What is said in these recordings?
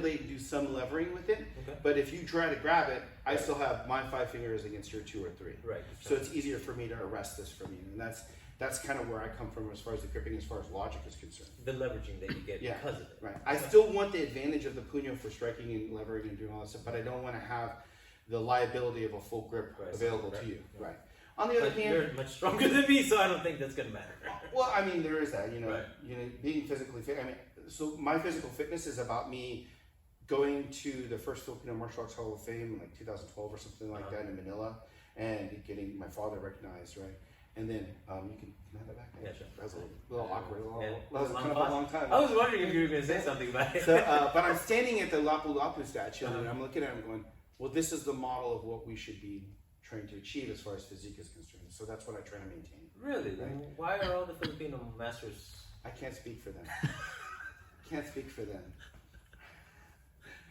do some levering with it, Okay. but if you try to grab it, I still have my 5 fingers against your 2 or 3. Right. So it's easier for me to arrest this from you, and that's kind of where I come from as far as the gripping, as far as logic is concerned. The leveraging that you get Yeah. because of it. Right. I still want the advantage of the puño for striking and levering and doing all that stuff, but I don't want to have the liability of a full grip available to you. Yeah. Right. On the other But hand, you're much stronger than me, so I don't think that's gonna matter. well, I mean, there is that, Right. being physically fit. I mean, so my physical fitness is about me going to the first Filipino Martial Arts Hall of Fame in like 2012 or something like that in Manila, and getting my father recognized, right? And then you can have that back. Yeah, sure. That was a little awkward. That was Long kind of a pause. long time. I was wondering if you were gonna say something about it. So, but I'm standing at the Lapu-Lapu statue, and I'm looking at him going, well, this is the model of what we should be trying to achieve as far as physique is concerned. So that's what I try to maintain. Really? Right. Why are all the Filipino masters? I can't speak for them. Can't speak for them.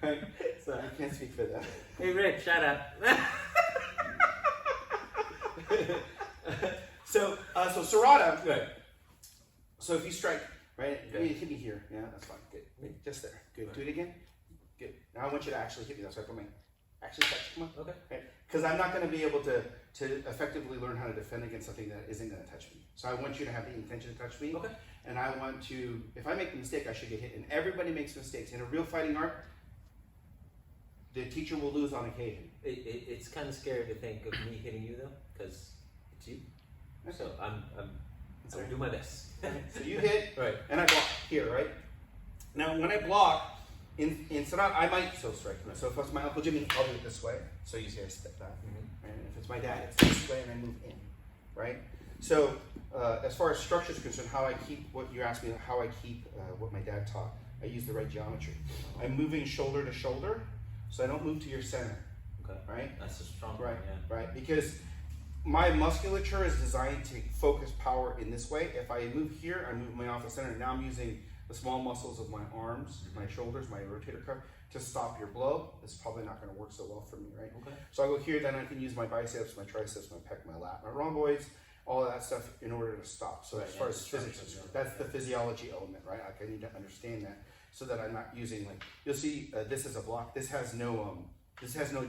Right? So I can't speak for them. Hey Rick, shut up. So Serrata. Right. So if you strike, right? Okay. I mean, hit me here. Yeah, that's fine. Good. Just there. Good. Right. Do it again. Good. Now I want you to actually hit me. That's why I put my actually touch. Come on. Okay. Right? Because I'm not going to be able to effectively learn how to defend against something that isn't going to touch me. So I want you to have the intention to touch me. Okay. And I want to, if I make a mistake, I should get hit. And everybody makes mistakes. In a real fighting art, the teacher will lose on occasion. It's kind of scary to think of me hitting you though, because it's you. Okay. So I'm Sorry. do my best. So you hit, Right. and I block here, right? Now when I block, in Serrata, I might still strike. So if it's my Uncle Jimmy, I'll do it this way. So you see I step back. Mm-hmm. And if it's my dad, it's this way and I move in, right? So as far as structure is concerned, how I keep, what you asked me, how I keep what my dad taught, I use the right geometry. I'm moving shoulder to shoulder, so I don't move to your center, Okay. right? That's a strong Right, one, yeah. right, because my musculature is designed to focus power in this way. If I move here, I move my off the center. Now I'm using the small muscles of my arms, my shoulders, my rotator cuff to stop your blow. It's probably not going to work so well for me, right? Okay. So I go here, then I can use my biceps, my triceps, my pec, my lat, my rhomboids, all of that stuff in order to stop. So Right, as far yeah, as physics, structure, yeah. that's the physiology element, right? Like I need to understand that so that I'm not using like, you'll see this is a block. This has no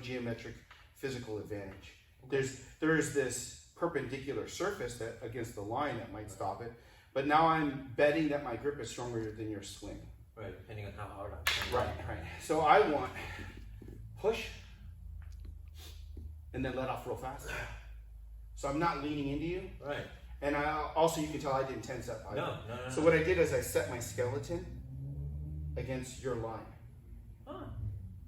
geometric physical advantage. Okay. There is this perpendicular surface that against the line that might stop it, but now I'm betting that my grip is stronger than your swing. Right, depending on how hard I'm Right. So I want push and then let off real fast. So I'm not leaning into you. Right. And I also, you can tell I didn't tense up either. No. So what I did is I set my skeleton against your line. Huh.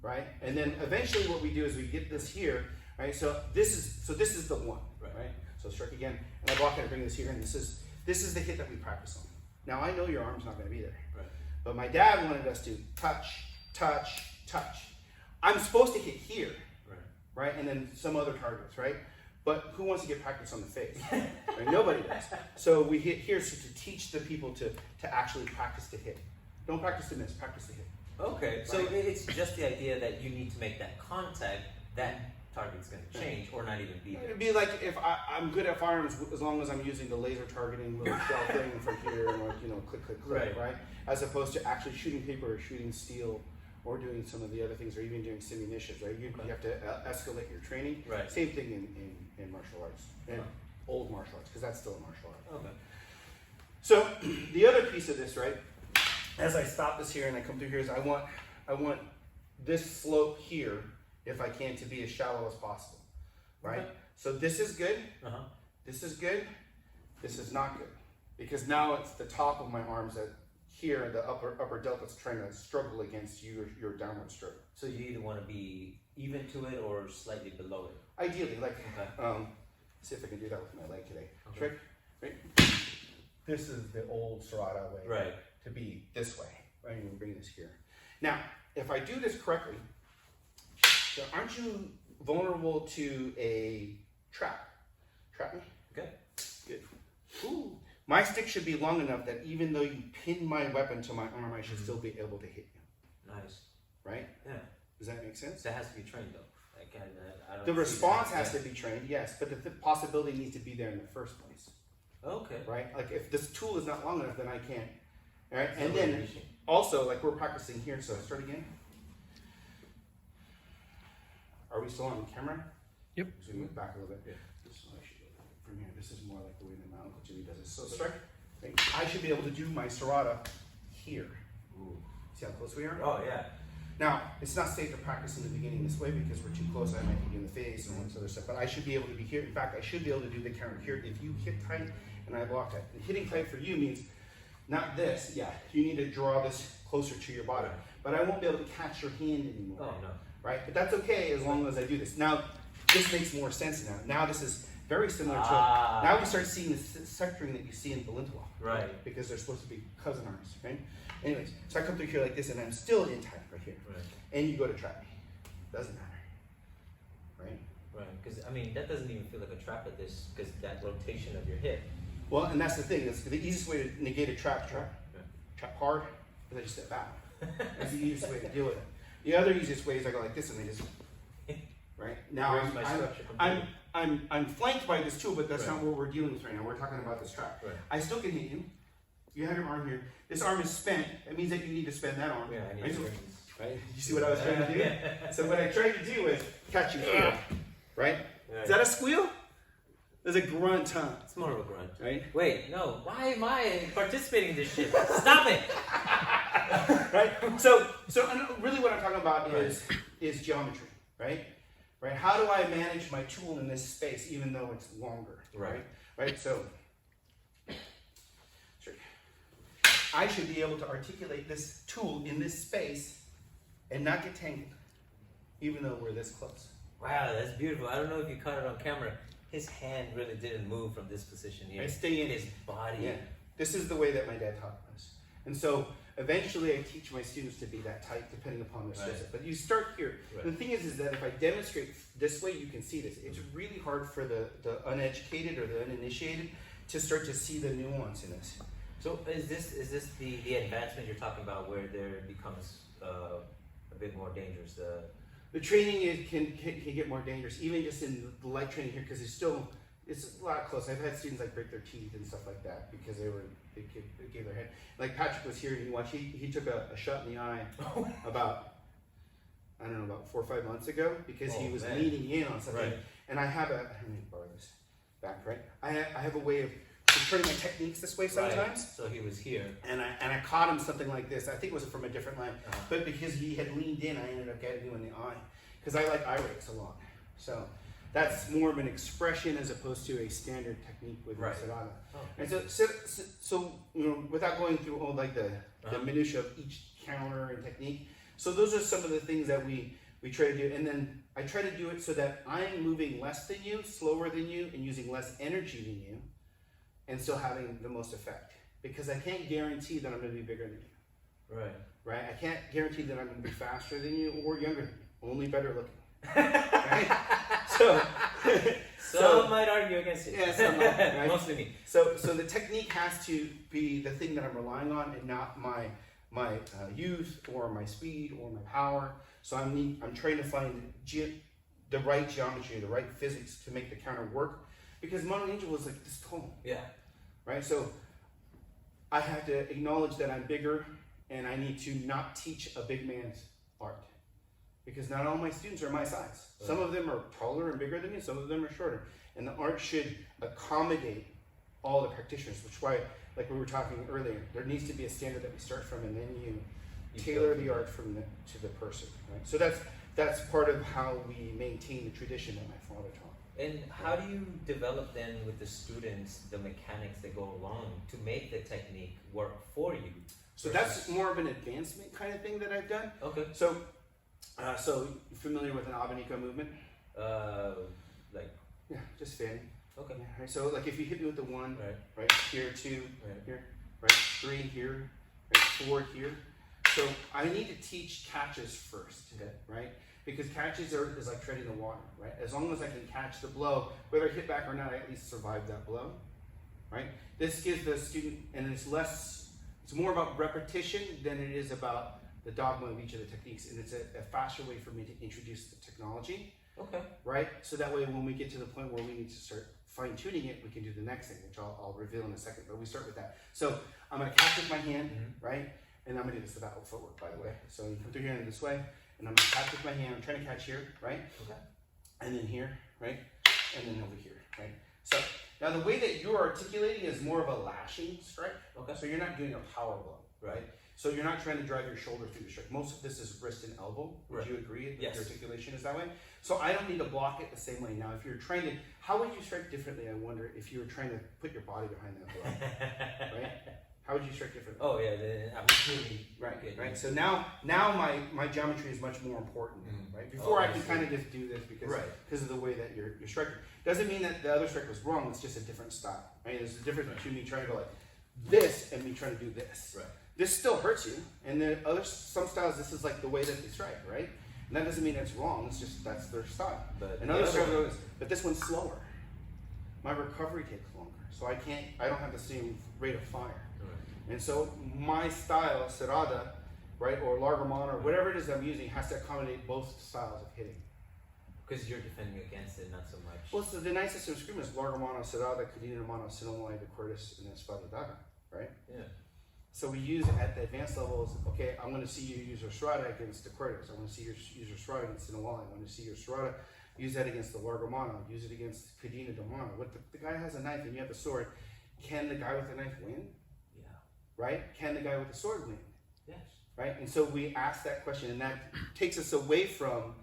Right? And then eventually what we do is we get this here, right? So this is the one, right? So strike again, and I block it and bring this here, and this is the hit that we practice on. Now I know your arm's not gonna be there. Right. But my dad wanted us to touch, touch, touch. I'm supposed to hit here, right? And then some other targets, right? But who wants to get practice on the face? Right? Nobody does. So we hit here to teach the people to actually practice to hit. Don't practice to miss, practice to hit. Okay, so Right. it's just the idea that you need to make that contact, that target's going to change or not even be there. It'd be like if I'm good at firearms as long as I'm using the laser targeting little shell thing from here and like, click, click, click, right? As opposed to actually shooting paper or shooting steel or doing some of the other things or even doing simunitions, right? You have to escalate your training. Right. Same thing in martial arts and old martial arts because that's still a martial art. Okay. So the other piece of this, right? As I stop this here and I come through here is I want this slope here, if I can, to be as shallow as possible, right? Okay. So this is good. Uh-huh. This is good. This is not good because now it's the top of my arms that here the upper delta's trying to struggle against your downward stroke. So you either want to be even to it or slightly below it. Ideally, like Okay. see if I can do that with my leg today. Okay. Trick, right? This is the old Serrata way. Right. To be this way, right? And we bring this here. Now, if I do this correctly, so aren't you vulnerable to a trap? Trap me? Okay. Good. Ooh. My stick should be long enough that even though you pin my weapon to my arm, I should still be able to hit you. Nice. Right? Yeah. Does that make sense? So it has to be trained though. Like, I don't The see response that. has to be trained, yes, but the possibility needs to be there in the first place. Okay. Right? Like if this tool is not long enough, then I can't. All right? So And we're then reaching. also, like we're practicing here, so start again. Are we still on camera? Yep. So we move back a little bit. Yeah. From here, this is more like the way that my Uncle Jimmy does it. So strike. I should be able to do my serrata here. Ooh. See how close we are? Oh yeah. Now, it's not safe to practice in the beginning this way because we're too close. I might get you in the face and all this other stuff. But I should be able to be here. In fact, I should be able to do the counter here. If you hit tight and I block tight. And hitting tight for you means not this. Yeah, you need to draw this closer to your body. But I won't be able to catch your hand anymore. Oh no. Right? But that's okay as long as I do this. Now, this makes more sense now. Now this is very similar to, now we start seeing the sectoring that you see in Valentois. Right. Because they're supposed to be cousin arms, right? Anyways, so I come through here like this and I'm still in tight right here. Right. And you go to trap me. Doesn't matter. Right? Right. Because I mean, that doesn't even feel like a trap at this, because that rotation of your hip. Well, and that's the thing. That's the easiest way to negate a trap Yeah. hard, is I just step out. That's the easiest way to deal with it. The other easiest way is I go like this and I just, right? Now Where's my structure I'm flanked by this tool, but that's Right. not what we're dealing with right now. We're talking about this trap. Right. I still can hit you. You have your arm here. This arm is spent. That means that you need to spend that arm. Yeah, I need right? to So- bring this. right? You see what I was trying to do? Yeah. So what I tried to do is catch you here, right? Right. Is that a squeal? There's a grunt, huh? It's more of a grunt. Right? Wait, no. Why am I participating in this shit? Stop it! Right? So really what I'm talking about is geometry, right? Right? How do I manage my tool in this space even though it's longer? Right. Right? So sure. I should be able to articulate this tool in this space and not get tangled, even though we're this close. Wow, that's beautiful. I don't know if you caught it on camera. His hand really didn't move from this position here. I stay in his body. Yeah. This is the way that my dad taught us. And so eventually I teach my students to be that tight depending upon their skill set. But you start here. Right. The thing is that if I demonstrate this way, you can see this. It's really hard for the uneducated or the uninitiated to start to see the nuance in this. So is this the advancement you're talking about where there becomes a bit more dangerous? The training can get more dangerous, even just in the light training here, because it's a lot close. I've had students like break their teeth and stuff like that because they gave their head. Like Patrick was here and you watch, he took a shot in the eye about 4 or 5 months ago because he was leaning in on something. Right. And let me borrow this back, right? I have a way of turning my techniques this way sometimes. Right. So he was here. And I caught him something like this. I think it was from a different line. Uh-huh. But because he had leaned in, I ended up getting him in the eye. Because I like eye rakes a lot. So that's more of an expression as opposed to a standard technique with Right. Serrata. Oh. And so without going through all like the minutia of each counter and technique. So those are some of the things that we try to do. And then I try to do it so that I'm moving less than you, slower than you, and using less energy than you, and still having the most effect. Because I can't guarantee that I'm going to be bigger than you. Right. Right? I can't guarantee that I'm going to be faster than you or younger than you. Only better looking. Right? Some might argue against it. Yeah, some might, right? Mostly me. So the technique has to be the thing that I'm relying on and not my youth or my speed or my power. So I'm trying to find the right geometry, the right physics to make the counter work. Because Mono Ninja was like this tall. Yeah. Right? So I have to acknowledge that I'm bigger and I need to not teach a big man's art. Because not all my students are my size. Right. Some of them are taller and bigger than me, some of them are shorter. And the art should accommodate all the practitioners, which is why, like we were talking earlier, there needs to be a standard that we start from and then you tailor the art to the person. Right? So that's part of how we maintain the tradition that my father taught. And how do you develop then with the students the mechanics that go along to make the technique work for you? So that's more of an advancement kind of thing that I've done. Okay. So you're familiar with an abanico movement? Like. Yeah, just fanning. Okay. Yeah, right. So like if you hit me with the 1, right here, 2, right here, right, 3 here, right, 4 here. So I need to teach catches first, okay, right? Because catches is like treading the water, right? As long as I can catch the blow, whether I hit back or not, I at least survive that blow, right? This gives the student, and it's more about repetition than it is about the dogma of each of the techniques, and it's a faster way for me to introduce the technology. Okay. Right? So that way when we get to the point where we need to start fine-tuning it, we can do the next thing, which I'll reveal in a second, but we start with that. So I'm going to catch with my hand, right? And I'm going to do this without footwork, by the way. So you come through here in this way, and I'm gonna catch with my hand. I'm trying to catch here, right? Okay. And then here, right? And then over here, right? So now the way that you're articulating is more of a lashing strike. Okay. So you're not doing a power blow, right? So you're not trying to drive your shoulder through the strike. Most of this is wrist and elbow. Would Right. you agree that Yes. your articulation is that way? So I don't need to block it the same way. Now, if you're trying to, how would you strike differently? I wonder if you were trying to put your body behind that blow, right? How would you strike differently? Oh yeah, then absolutely. Right, Good. right. So now my geometry is much more important, right? Before I can kind of just do this because of the way that you're striking. Doesn't mean that the other strike was wrong. It's just a different style, right? There's a difference between me trying to go like this and me trying to do this. Right. This still hurts you, and then some styles this is like the way that they strike, right? And that doesn't mean it's wrong. It's just that's their style. But and other styles goes, but this one's slower. My recovery takes longer, so I don't have the same rate of fire. Right. And so my style, serrada, right, or largamana, or whatever it is I'm using, has to accommodate both styles of hitting. Because you're defending against it, not so much. Well, so the nice system of scream is largamana, serrada, cadena mano, sinomai, de cordis, and espadadaga, right? Yeah. So we use at the advanced levels, okay, I'm going to see you use your serrada against the cordis. I'm going to see you use your serrada against sinomai. I'm going to see your serrada use that against the largamana. Use it against cadena de mano. What the guy has a knife and you have a sword. Can the guy with the knife win? Yeah. Right? Can the guy with the sword win? Yes. Right? And so we ask that question, and that takes us away from,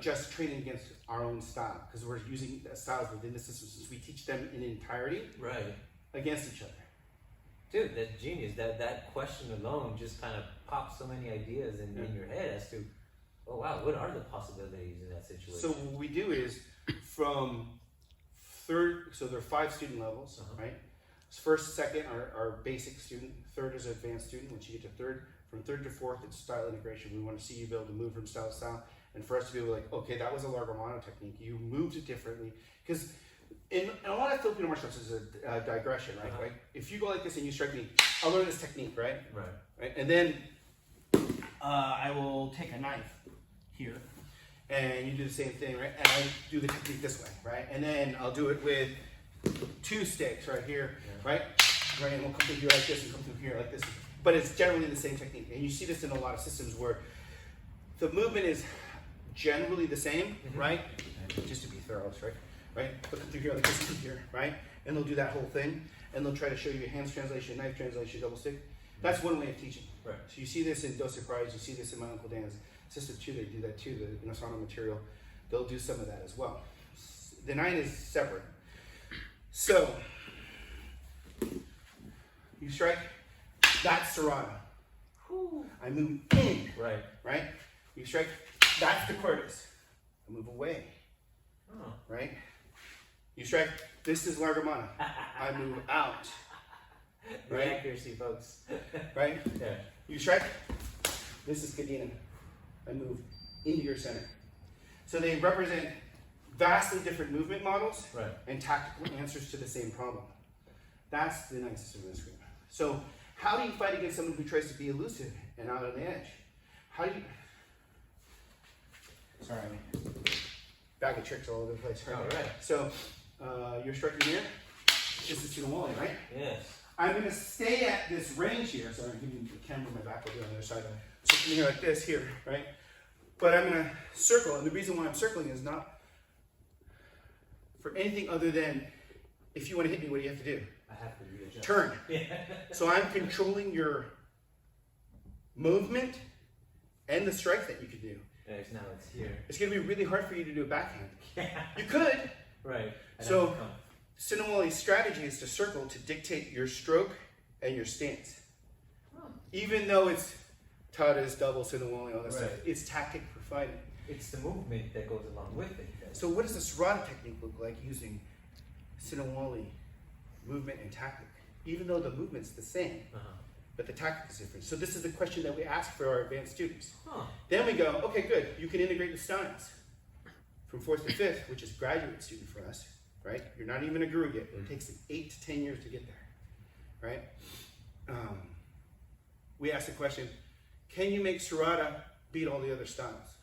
just training against our own style, because we're using styles within the system since we teach them in entirety Right. against each other. Dude, that's genius. That question alone just kind of pops so many ideas in your head as to, oh wow, what are the possibilities in that situation? So what we do is from third, so there are 5 student levels, right? First, second are basic student, third is advanced student. Once you get to third, from third to fourth, it's style integration. We want to see you be able to move from style to style, and for us to be able to like, okay, that was a largamano technique. You moved it differently, because in a lot of Filipino martial arts is a digression, right? Like if you go like this and you strike me, I'll learn this technique, right? Right, and then I will take a knife here, and you do the same thing, right? And I do the technique this way, right? And then I'll do it with 2 sticks right here, right? Right, and we'll come through here like this and come through here like this. But it's generally the same technique, and you see this in a lot of systems where the movement is generally the same, right? Just to be thorough, right? Right? Put them through here like this and here, right? And they'll do that whole thing, and they'll try to show you hands translation, knife translation, double stick. That's one way of teaching. Right. So you see this in Dos Surprise, you see this in my Uncle Dan's System 2, they do that too, the Nasano material. They'll do some of that as well. The 9 is separate. So, you strike, that's serrada. I move in, right? You strike, that's the cordis. I move away, right? You strike, this is largamana. I move out. Right? Accuracy, folks. Right? Yeah. You strike, this is cadena. I move into your center. So they represent vastly different movement models and tactical answers to the same problem. That's the nice system of the screen. So how do you fight against someone who tries to be elusive and out on the edge? How do you... Sorry, bag of tricks all over the place. Right? All right. So you're striking here. This is to the wall, right? Yes. I'm going to stay at this range here. Sorry, I'm giving the camera my back will be on the other side. So from here like this here, right? But I'm going to circle, and the reason why I'm circling is not for anything other than if you want to hit me, what do you have to do? I have to readjust. Turn. Yeah. So I'm controlling your movement and the strike that you can do. Yes, now it's here. It's going to be really hard for you to do a backhand. Yeah. You could. Right. So Sinawali's strategy is to circle to dictate your stroke and your stance. Even though it's tadas, double, Sinawali, all that stuff, it's tactic for fighting. It's the movement that goes along with it. So what does the serrada technique look like using Sinawali movement and tactic? Even though the movement's the same, but the tactic is different. So this is the question that we ask for our advanced students. Then we go, okay, good, you can integrate the styles. From 4th to 5th, which is graduate student for us, right? You're not even a guru yet. It takes 8 to 10 years to get there, right? We ask the question, can you make serrada beat all the other styles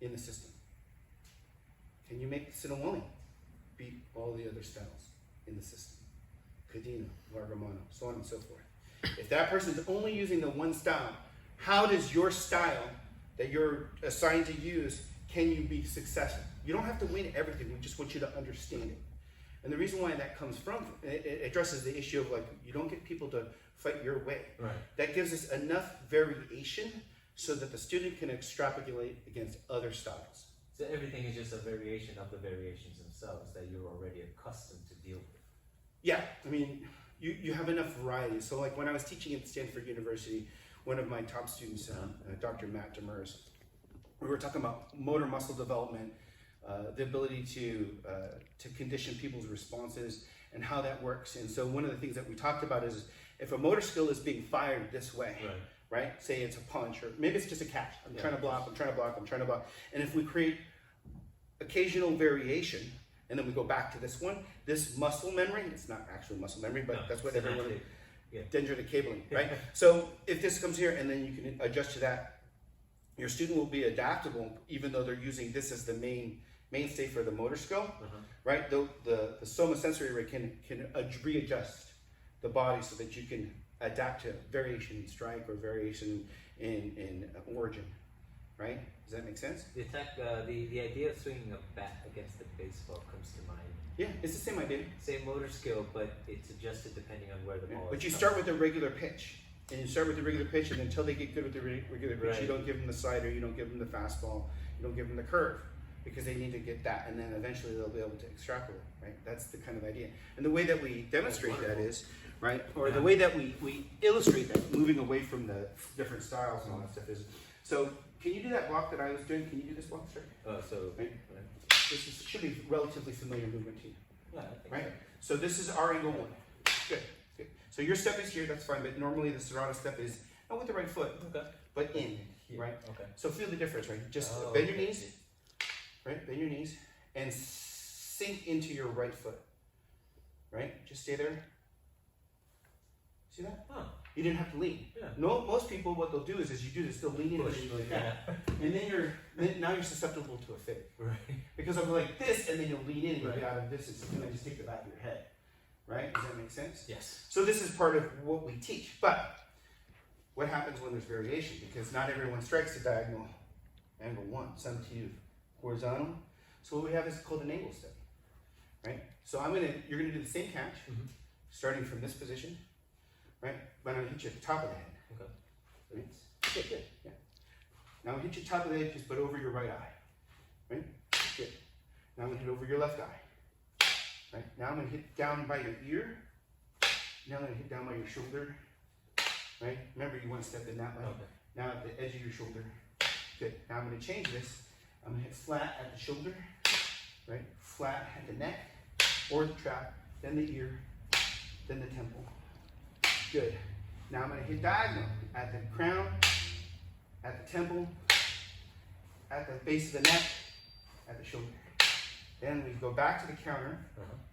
in the system? Can you make Sinawali beat all the other styles in the system? Cadena, Largamano, so on and so forth. If that person is only using the one style, how does your style that you're assigned to use, can you be successful? You don't have to win everything. We just want you to understand it. And the reason why that comes from, it addresses the issue of like, you don't get people to fight your way. Right. That gives us enough variation so that the student can extrapolate against other styles. So everything is just a variation of the variations themselves that you're already accustomed to deal with. Yeah, I mean, you have enough variety. So like when I was teaching at Stanford University, one of my top students, Dr. Matt Demers, we were talking about motor muscle development, the ability to condition people's responses and how that works. And so one of the things that we talked about is if a motor skill is being fired this way, right? Say it's a punch, or maybe it's just a catch. I'm trying to block, I'm trying to block, I'm trying to block. And if we create occasional variation, and then we go back to this one, this muscle memory, it's not actual muscle memory, but that's what everyone, dendritic cabling, right? So if this comes here and then you can adjust to that, your student will be adaptable even though they're using this as the mainstay for the motor skill, right? The somasensory array can readjust the body so that you can adapt to variation in strike or variation in origin, right? Does that make sense? The idea of swinging a bat against the baseball comes to mind. Yeah, it's the same idea. Same motor skill, but it's adjusted depending on where the ball is. But you start with a regular pitch. And you start with the regular pitch, and until they get good with the regular pitch, you don't give them the slider, you don't give them the fastball, you don't give them the curve, because they need to get that, and then eventually they'll be able to extrapolate, right? That's the kind of idea. And the way that we demonstrate that is, right, or the way that we illustrate that, moving away from the different styles and all that stuff is, so can you do that block that I was doing? Can you do this block, sir? Right. Should be relatively familiar movement to you, Yeah, I think right? So this is our angle one. Good. So your step is here, that's fine, but normally the serrano step is not with the right foot, but in, right? Okay. So feel the difference, right? Just bend your knees, right? Bend your knees and sink into your right foot, right? Just stay there. See that? Huh. You didn't have to lean. Yeah. No, most people, what they'll do is you do this, they'll lean in like that, and then now you're susceptible to a fake, Right. because I'll go like this, and then you'll lean in and get out of this, and then just take the back of your head. Right? Does that make sense? Yes. So this is part of what we teach. But what happens when there's variation? Because not everyone strikes the diagonal angle one. Some to you horizontal. So what we have is called an angle step. Right? So you're gonna do the same catch, starting from this position, right? But I'm gonna hit you at the top of the head. Okay. Right? Good. Yeah. Now I'm gonna hit you top of the head, just but over your right eye. Right? Good. Now I'm gonna hit over your left eye. Right. Now I'm going to hit down by your ear. Now I'm going to hit down by your shoulder. Right? Remember, you want to step in that way. Okay. Now at the edge of your shoulder. Good. Now I'm going to change this. I'm going to hit flat at the shoulder. Right? Flat at the neck or the trap, then the ear, then the temple. Good. Now I'm going to hit diagonal at the crown, at the temple, at the base of the neck, at the shoulder. Then we go back to the counter,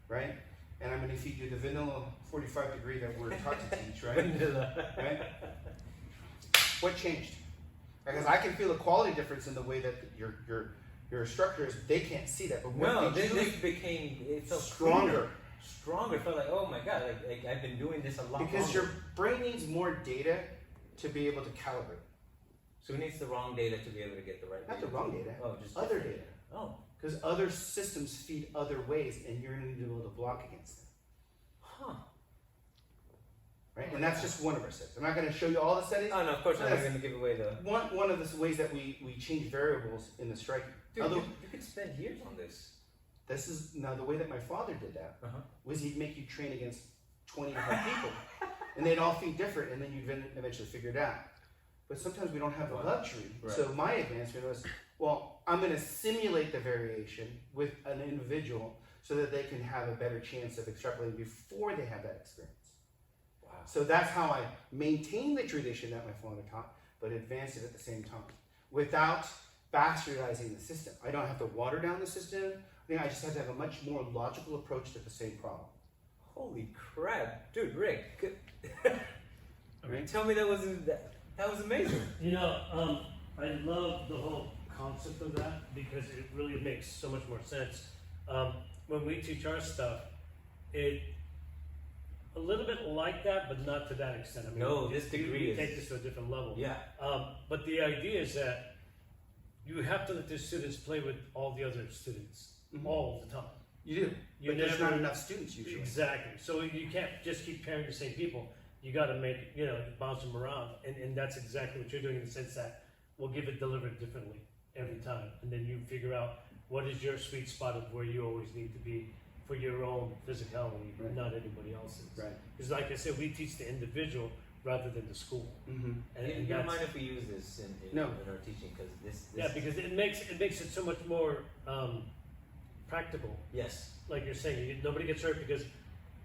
right? And I'm going to feed you the vanilla 45 degree that we're taught to teach, right? Right? What changed? Because I can feel a quality difference in the way that your instructors, they can't see that. But no, this became, it felt stronger. Stronger. It felt like, oh my God, like I've been doing this a lot because longer. Your brain needs more data to be able to calibrate. So it needs the wrong data to be able to get the right Not data. the wrong data. Oh, just other data. Oh. Because other systems feed other ways, and you're going to be able to block against them. Huh. Right? And that's just one of our settings. I'm not going to show you all the settings. Oh, no, of course I'm not going to give away the... One of the ways that we change variables in the striking. Dude, you could spend years on this. This is, now the way that my father did that was he'd make you train against 20 different people. And they'd all feed different, and then you'd eventually figure it out. But sometimes we don't have the luxury. Right. So my advancement was, well, I'm going to simulate the variation with an individual so that they can have a better chance of extrapolating before they have that experience. Wow. So that's how I maintain the tradition that my father taught, but advance it at the same time without bastardizing the system. I don't have to water down the system. I just have to have a much more logical approach to the same problem. Holy crap. Dude, Rick. Good. Right? Tell me that was amazing. You know, I love the whole concept of that because it really makes so much more sense. When we teach our stuff, it a little bit like that, but not to that extent. I mean, no, this degree we is... take this to a different level. Yeah. But the idea is that you have to let the students play with all the other students all the time. You do. You But there's never- not enough students usually. Exactly. So you can't just keep pairing the same people. You got to make, bounce them around. And that's exactly what you're doing in the sense that we'll give it delivered differently every time. And then you figure out what is your sweet spot of where you always need to be for your own physicality, Right. not anybody else's. Right. Because like I said, we teach the individual rather than the school. Mm-hmm. And, You and don't that's, mind if we use this in No. our teaching because this yeah, because it makes it so much more practical. yes. Like you're saying, nobody gets hurt because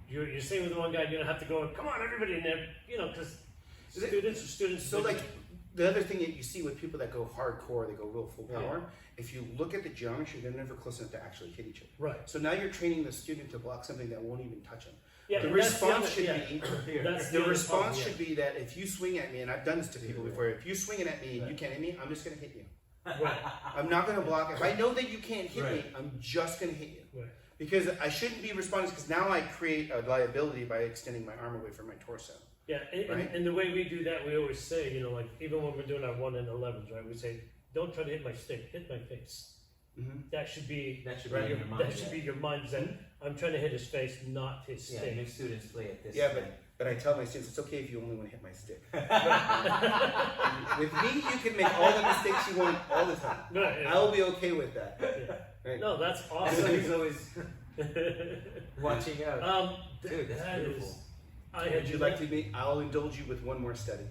you're saying with the one guy, you don't have to go, come on, everybody in there, because students are students. So like the other thing that you see with people that go hardcore, they go real full power. If you look at the geometry, they're never close enough to actually hit each other. Right. So now you're training the student to block something that won't even touch them. Yeah, The and that's the response other- should yeah. be That's the other response problem, should be that if you swing at me, and I've done this to people before, if you swing it at me and you can't hit me, I'm just gonna hit you. Right. I'm not gonna block. If I know that you can't hit me, Right. I'm just gonna hit you. Right. Because I shouldn't be responding, because now I create a liability by extending my arm away from my torso. Yeah, Right. and the way we do that, we always say, like even when we're doing our 1 and 11s, right? We say, don't try to hit my stick, hit my face. Mm-hmm. That should be That should be in your mind. That should be your mindset. I'm trying to hit his face, not his Yeah, stick. make students play at this. Yeah, but I tell my students it's okay if you only want to hit my stick. With me, you can make all the mistakes you want all the time. Right, yeah. I'll be okay with that. Yeah. Right. No, that's So awesome. he's always watching out. Dude, that's that beautiful. is- I had Would you like to be? I'll indulge you with one more study.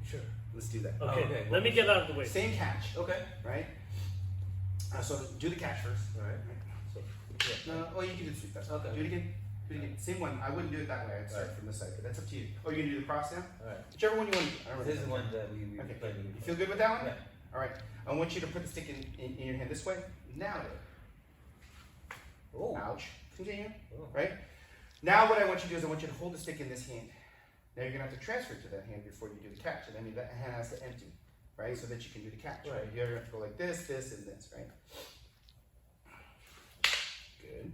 Sure. Let's do that. Okay. okay. Let me get out of the way. Same catch, Okay. right? So do the catch first. All right. So, Yeah. no, oh, you can do the sweep. That's Okay. Do it again. Do it again. Same one. I wouldn't do it that way. I'd start Right. from this side, but that's up to you. Oh, you're gonna do the cross now? All right. Whichever one you want to do. I don't This is really the one that we Okay. played. You feel good with that one? Yeah. All right. I want you to put the stick in your hand this way. Now do it. Oh. Ouch. Continue. Oh. Right? Now what I want you to do is I want you to hold the stick in this hand. Now you're gonna have to transfer it to that hand before you do the catch. And I mean that hand has to empty, right? So that you can do the catch. Right? Right. You have to go like this, this, and this, right? Good.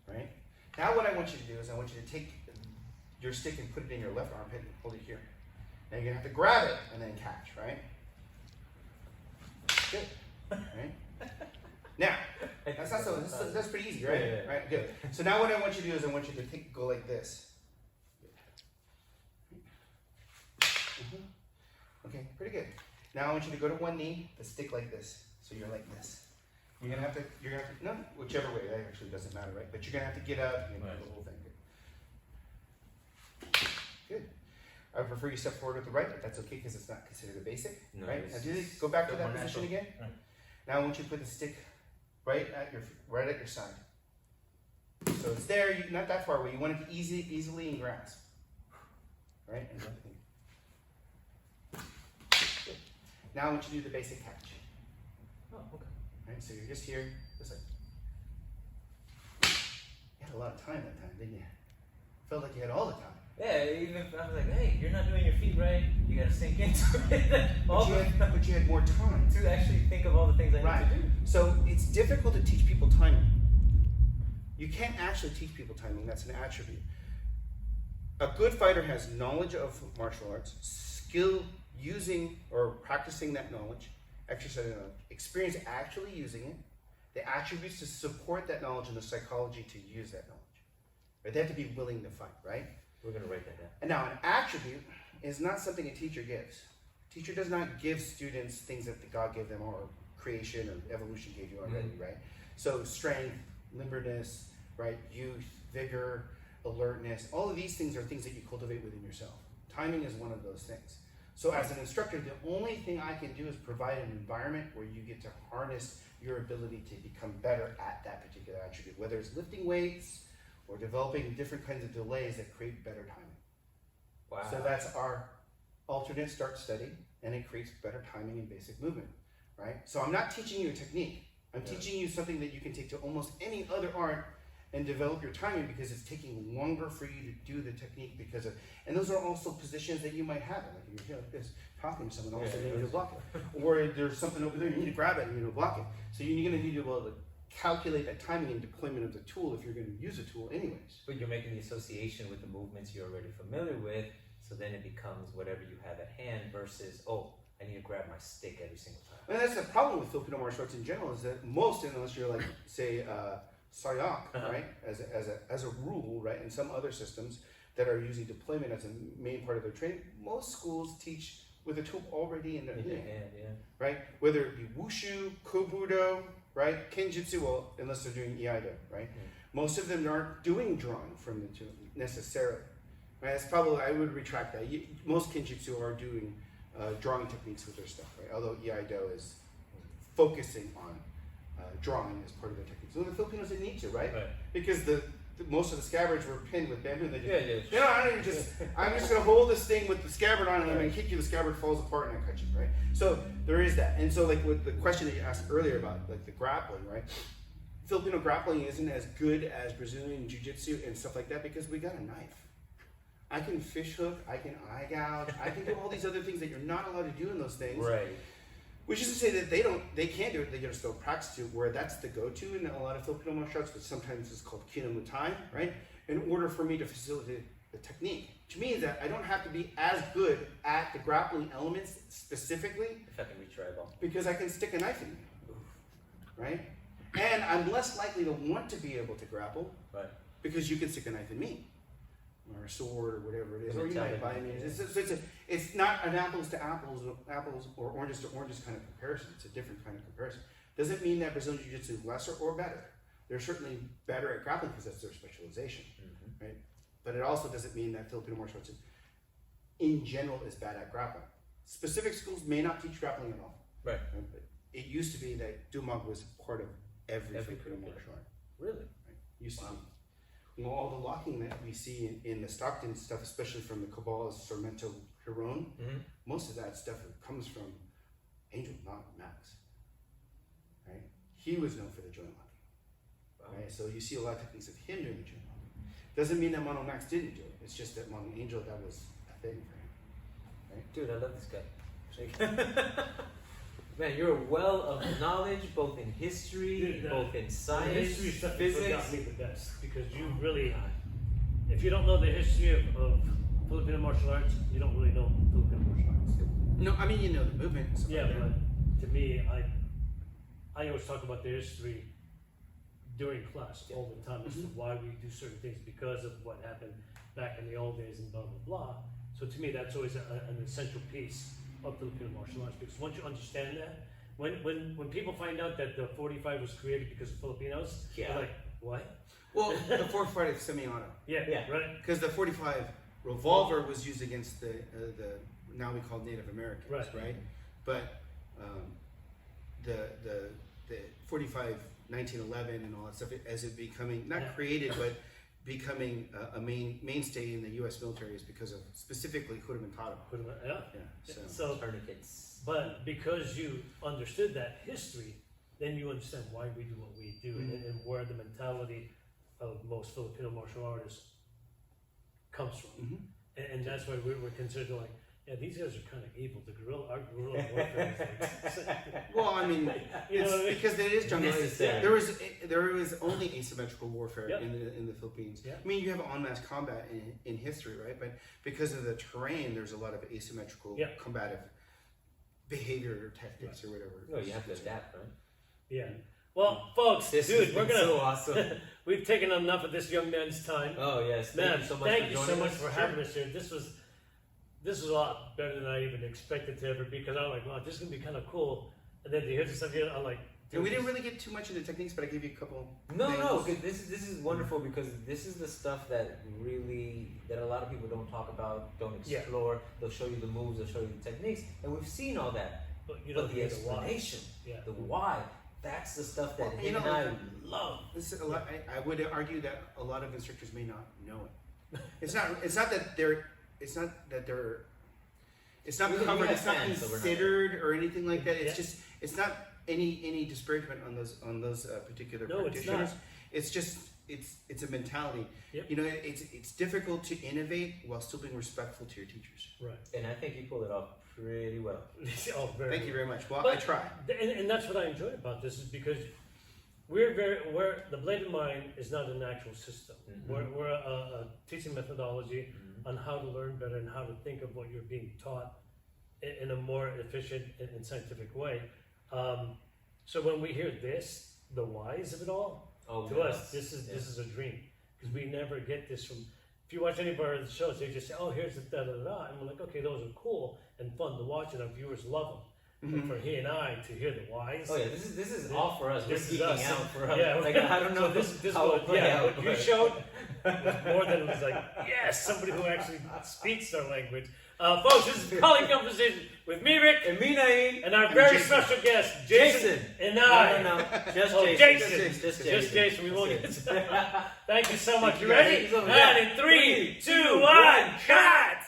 Right? Now what I want you to do is I want you to take your stick and put it in your left armpit and hold it here. Now you're gonna have to grab it and then catch, right? Good. Right? Now, that's not so. That's pretty easy, right? Yeah, yeah, yeah. Right. Good. So now what I want you to do is I want you to go like this. Okay, pretty good. Now I want you to go to one knee, the stick like this. So you're like this. You're gonna have to. No, whichever way. That actually doesn't matter, right? But you're gonna have to get up and do the whole thing. Good. I prefer you step forward with the right, but that's okay because it's not considered a basic, No, right? it's Now do this. Go back to still that more position natural. again. Right. Now I want you to put the stick right at your side. So it's there, not that far away. You want it to easily in grasp. Right? And everything. Good. Now I want you to do the basic catch. Oh, okay. Right? So you're just here, just like. You had a lot of time that time, didn't you? Felt like you had all the time. Yeah, even if I was like, hey, you're not doing your feet right, you gotta sink into it. But you had more time. To actually think of all the things I Right. need to do. So it's difficult to teach people timing. You can't actually teach people timing, that's an attribute. A good fighter has knowledge of martial arts, skill using or practicing that knowledge, exercising knowledge, experience actually using it, the attributes to support that knowledge, and the psychology to use that knowledge. But they have to be willing to fight, right? We're gonna write that down. And now an attribute is not something a teacher gives. A teacher does not give students things that God gave them or creation or evolution gave you already, right? So strength, limberness, right? Youth, vigor, alertness, all of these things are things that you cultivate within yourself. Timing is one of those things. So as an instructor, the only thing I can do is provide an environment where you get to harness your ability to become better at that particular attribute, whether it's lifting weights or developing different kinds of delays that create better timing. Wow. So that's our alternate start steady, and it creates better timing and basic movement, right? So I'm not teaching you a technique. I'm teaching you something that you can take to almost any other art and develop your timing, because it's taking longer for you to do the technique because of, and those are also positions that you might have. Like you're here like this, talking to someone, all of a sudden you need to block it. Or there's something over there, you need to grab it and you need to block it. So you're gonna need to be able to calculate that timing and deployment of the tool if you're gonna use a tool anyways. But you're making the association with the movements you're already familiar with, so then it becomes whatever you have at hand versus, oh, I need to grab my stick every single time. And that's the problem with Filipino martial arts in general, is that most, unless you're like, say, Sayak, right, as a rule, right, and some other systems that are using deployment as a main part of their training, most schools teach with a tool already in their hand, right? Whether it be wushu, kobudo, right, kenjutsu, well, unless they're doing iaido, right? Most of them aren't doing drawing from the tool necessarily. Right? That's probably, I would retract that. Most kenjutsu are doing drawing techniques with their stuff, right? Although iaido is focusing on drawing as part of their techniques. So the Filipinos didn't need to, right? Because most of the scabbards were pinned with bamboo. And they just, I'm just going to hold this thing with the scabbard on, and I'm going to kick you. The scabbard falls apart, and I cut you, right? So there is that. And so, like with the question that you asked earlier about like the grappling, right? Filipino grappling isn't as good as Brazilian jiu-jitsu and stuff like that because we got a knife. I can fish hook, I can eye gouge, I can do all these other things that you're not allowed to do in those things. Right. Which is to say that they can't do it, they just don't practice to, where that's the go-to in a lot of Filipino martial arts, which sometimes is called kinamutai, right? In order for me to facilitate the technique. Which means that I don't have to be as good at the grappling elements specifically. If I can reach your eyeball. Because I can stick a knife in you, right? And I'm less likely to want to be able to grapple, right? Because you can stick a knife in me, or a sword, or whatever it is, or you might buy me. It's not an apples to apples or oranges to oranges kind of comparison. It's a different kind of comparison. Doesn't mean that Brazilian Jiu-Jitsu is lesser or better. They're certainly better at grappling because that's their specialization, right? But it also doesn't mean that Filipino martial arts in general is bad at grappling. Specific schools may not teach grappling at all. Right. But it used to be that Dumag was part of every Filipino martial art. Really? Right? Used to be. You know, all the locking that we see in the Stockton stuff, especially from the Cabal, Sormento, Hiron, most of that stuff comes from Angel, not Max. Right? He was known for the joint locking. Right? So you see a lot of techniques of him doing the joint locking. Doesn't mean that Mono Max didn't do it. It's just that Mono Angel, that was a thing for him. Right? Dude, I love this guy. Man, you're a well of knowledge, both in history, both in science, the history stuff physics. Got me the best because you really, if you don't know the history of Filipino martial arts, you don't really know Filipino martial arts. No, I mean, you know the movement. And stuff Yeah, like that. but to me, I always talk about the history during class all the time as to why we do certain things because of what happened back in the old days and blah blah blah. So to me, that's always an essential piece of Filipino martial arts because once you understand that, when people find out that the 45 was created because of Filipinos, they're like, what? Well, the 45 is semi-auto. Yeah, right. Because the 45 revolver was used against the now we call Native Americans, right? But the 45 1911 and all that stuff as it becoming not created but becoming a mainstay in the U.S. military is because of specifically Kurumentado. So tourniquets. But because you understood that history, then you understand why we do what we do and where the mentality of most Filipino martial artists comes from. And that's why we're considered like, yeah, these guys are kind of evil. Our guerrilla warfare is like, well, I mean, because there is jungle. Necessary. There was only asymmetrical warfare in the Philippines. Yeah. I mean, you have en masse combat in history, right? But because of the terrain, there's a lot of asymmetrical combative behavior or tactics or whatever. No, you have to adapt, right? Yeah. Well, folks, this dude, we're gonna. So awesome. We've taken enough of this young man's time. Oh yes, man, thank you so much for having us here. This was a lot better than I even expected to ever be because I was like, wow, this is gonna be kind of cool. And then to hear the stuff here, I'm like, and we didn't really get too much into techniques, but I gave you a couple. No, this is wonderful because this is the stuff that a lot of people don't talk about, don't explore. They'll show you the moves, they'll show you the techniques, and we've seen all that. But you don't the explanation, the why, that's the stuff that him and I love. I would argue that a lot of instructors may not know it. It's not that they're covered. It's not considered or anything like that. It's just it's not any disparagement on those particular practitioners. It's just it's a mentality. Yep. You know, it's difficult to innovate while still being respectful to your teachers. Right. And I think you pulled it off pretty well. Thank you very much. Well, I try. And that's what I enjoy about this is because we're the Bladed Mind is not an actual system. We're a teaching methodology on how to learn better and how to think of what you're being taught in a more efficient and scientific way. So when we hear this, the whys of it all, to us, this is a dream, because we never get this from. If you watch any of our shows, they just say, "Oh, here's the da da da," and we're like, "Okay, those are cool and fun to watch, and our viewers love them." But for he and I to hear the whys, Oh yeah, this is all for us. We're this is geeking us. out for us. Yeah, Like I don't know so this how what, it play out, what you but- showed was more than it was like, yes, somebody who actually speaks our language. Folks, this is Calling Conversation with me, Rick, And me, Naeem. and our very Jason. special guest, Jason, and I. No. Just Oh, Jason. Jason. Just Jason. We won't Just get to Thank you so much. Thank You you, guys. ready? Thank you so much. And in 3, 2, 1, cut!